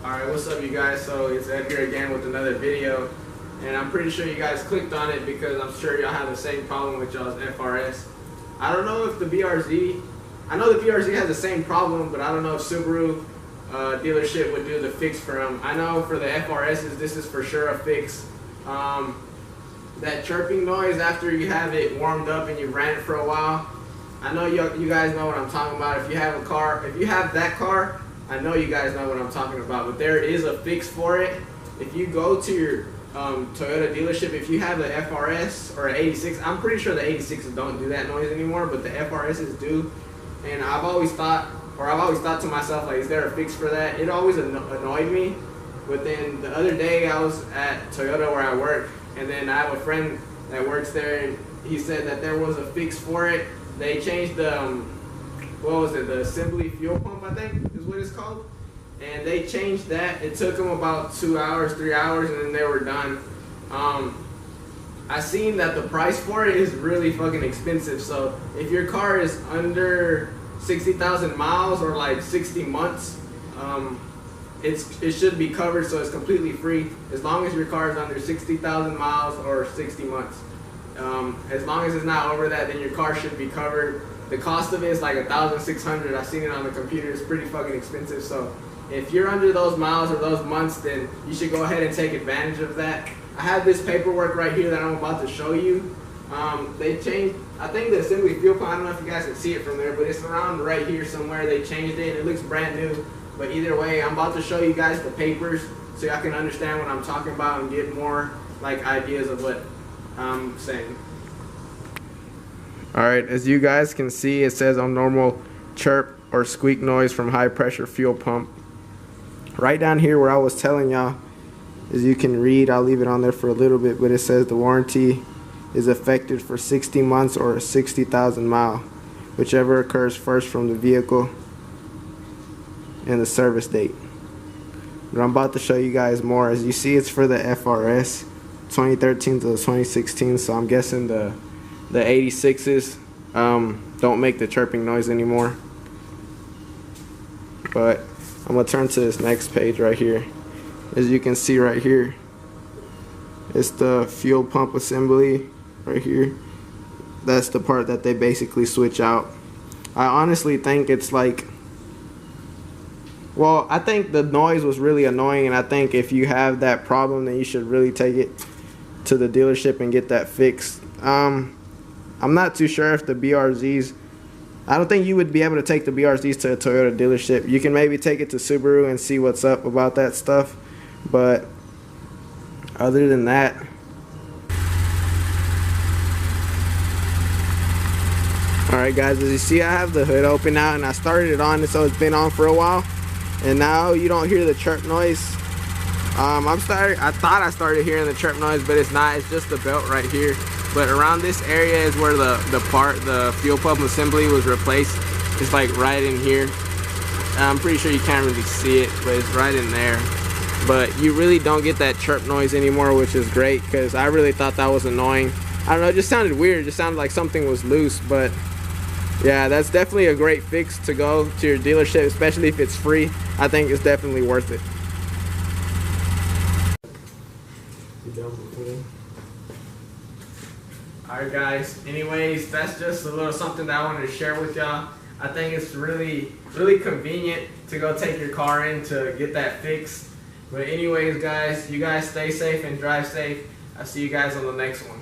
Alright, what's up you guys? So it's Ed here again with another video, and I'm pretty sure you guys clicked on it because I'm sure y'all have the same problem with y'all's FRS. I don't know if the BRZ, I know the BRZ has the same problem, but I don't know if Subaru dealership would do the fix for them. I know for the FRSs this is for sure a fix. That chirping noise after you have it warmed up and you ran it for a while, I know you guys know what I'm talking about. If you have a car, if you have that car, I know you guys know what I'm talking about, but there is a fix for it. If you go to your Toyota dealership, if you have the FRS or an 86, I'm pretty sure the 86s don't do that noise anymore, but the FRSs do. And I've always thought to myself, like, is there a fix for that? It always annoyed me. But then the other day I was at Toyota where I work, and then I have a friend that works there, and he said that there was a fix for it. They changed the what was it, the assembly fuel pump, I think is what it's called, and they changed that. It took them about 2 hours, 3 hours, and then they were done. I seen that the price for it is really fucking expensive. So if your car is under 60,000 miles or like 60 months, it should be covered, so it's completely free as long as your car is under 60,000 miles or 60 months. As long as it's not over that, then your car should be covered. The cost of it is like $1,600. I've seen it on the computer. It's pretty fucking expensive. So if you're under those miles or those months, then you should go ahead and take advantage of that. I have this paperwork right here that I'm about to show you. They changed, I think, the assembly fuel pump. I don't know if you guys can see it from there, but it's around right here somewhere. They changed it and it looks brand new. But either way, I'm about to show you guys the papers so y'all can understand what I'm talking about and get more like ideas of what I'm saying. Alright, as you guys can see, it says on normal chirp or squeak noise from high pressure fuel pump. Right down here where I was telling y'all, as you can read, I'll leave it on there for a little bit, but it says the warranty is effective for 60 months or 60,000 miles, whichever occurs first from the vehicle and the service date. But I'm about to show you guys more. As you see, it's for the FRS 2013 to 2016, so I'm guessing the 86s don't make the chirping noise anymore. But I'm gonna turn to this next page right here. As you can see right here, it's the fuel pump assembly right here. That's the part that they basically switch out. I honestly think it's like, well, I think the noise was really annoying, and I think if you have that problem, then you should really take it to the dealership and get that fixed. I'm not too sure if the BRZs, I don't think you would be able to take the BRZs to a Toyota dealership. You can maybe take it to Subaru and see what's up about that stuff, but other than that, alright guys, as you see, I have the hood open now, and I started it on, so it's been on for a while, and now you don't hear the chirp noise. I thought I started hearing the chirp noise, but it's not. It's just the belt right here. But around this area is where the fuel pump assembly was replaced. It's like right in here. I'm pretty sure you can't really see it, but it's right in there. But you really don't get that chirp noise anymore, which is great, because I really thought that was annoying. I don't know, it just sounded weird. It just sounded like something was loose. But yeah, that's definitely a great fix to go to your dealership, especially if it's free. I think it's definitely worth it. Alright guys, anyways, that's just a little something that I wanted to share with y'all. I think it's really convenient to go take your car in to get that fixed. But anyways guys, you guys stay safe and drive safe. I'll see you guys on the next one.